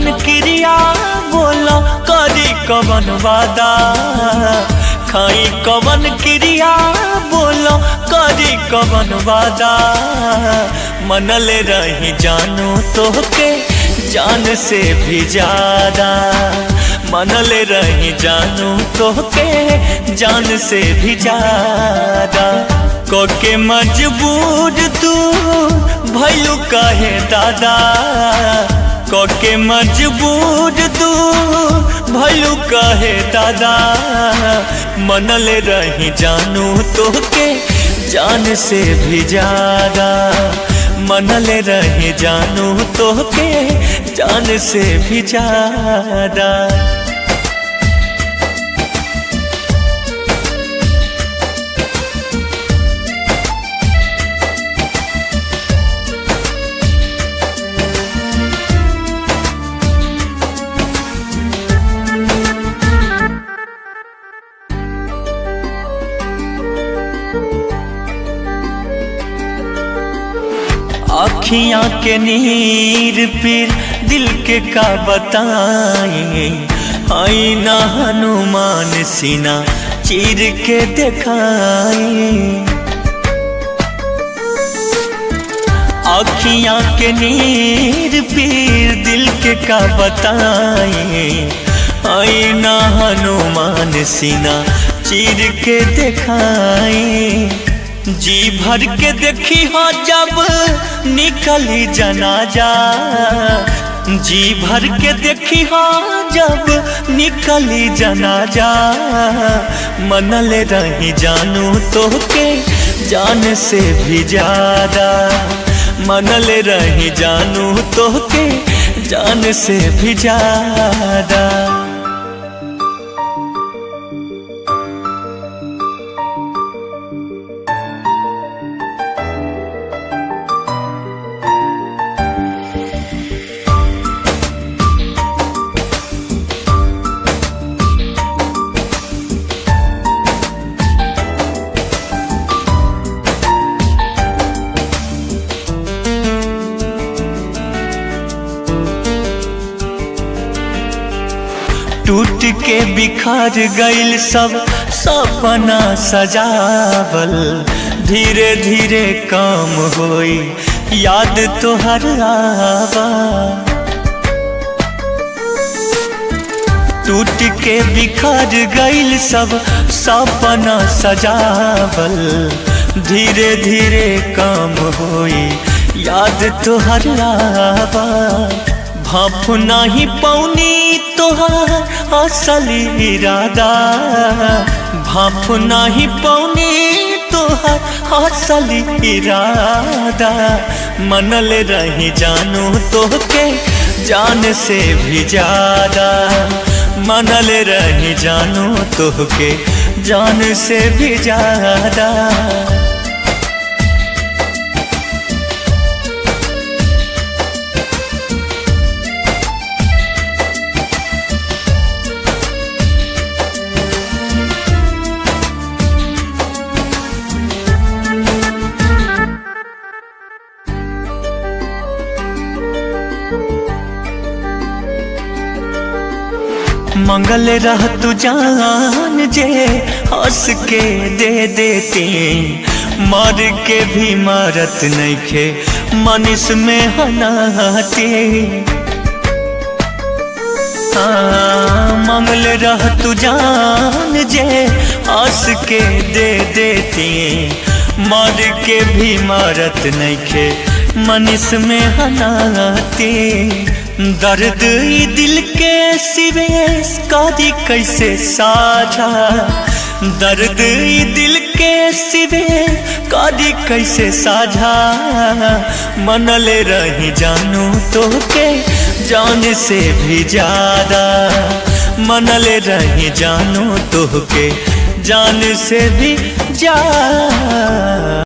कवन क्रिया बोलो करी कवन वादा, खाई कवन क्रिया बोलो करी कवन वादा। मनले रही जानू तोहके जान से भी ज्यादा, मनले रही जानू तोहके जान से भी ज्यादा। कोके मजबूर तू भैलू कहे दादा, कोके मजबूर तू भैलू कहे दादा। मनले रही जानू तोहके जान से भी ज्यादा, मनले रही जानू तोहके जान से भी ज्यादा। अखियाँ के नीर पीर दिल के का बताएं, आईना हनुमान सीना चीर के दिखाएं। अखियाँ के नीर पीर दिल के का बताएं, आईना हनुमान सीना चीर के दिखाएं। जी भर के देखी हो जब निकली जनाजा, जी भर के देखी हो जब निकली जनाजा। मनले रही जानू तोहके जान से भी ज्यादा, मनले रही जानू तोहके जान से भी ज्यादा। टूट के बिखर गइल सब सपना सजावल, धीरे धीरे काम होई याद तोहर आवा। टूट के बिखर गइल सब सपना सजावल, धीरे धीरे काम होई याद तोहर आवा। भाप नाही पौनी तोहार असली इरादा, भाप नाही पौनी तोहार असली इरादा। मनले रही जानू तोहके जान से भी ज्यादा, मनले रही जानू तोहके जान से भी ज्यादा। मंगल रह तू जान जे हंस के दे देती, मर के भी मरत नइखे मनीष में हनाती। मंगल रह तू जान जे हंस के दे देती, मर के भी मरत नइखे मनीष में हनाती। दर्द ई दिल के सिवे कादी कैसे साझा, दर्द ई दिल के सिवे कादी कैसे साझा। मनले रही जानू तोहके जान से भी ज्यादा, मनले रही जानू तोहके जान से भी ज्यादा।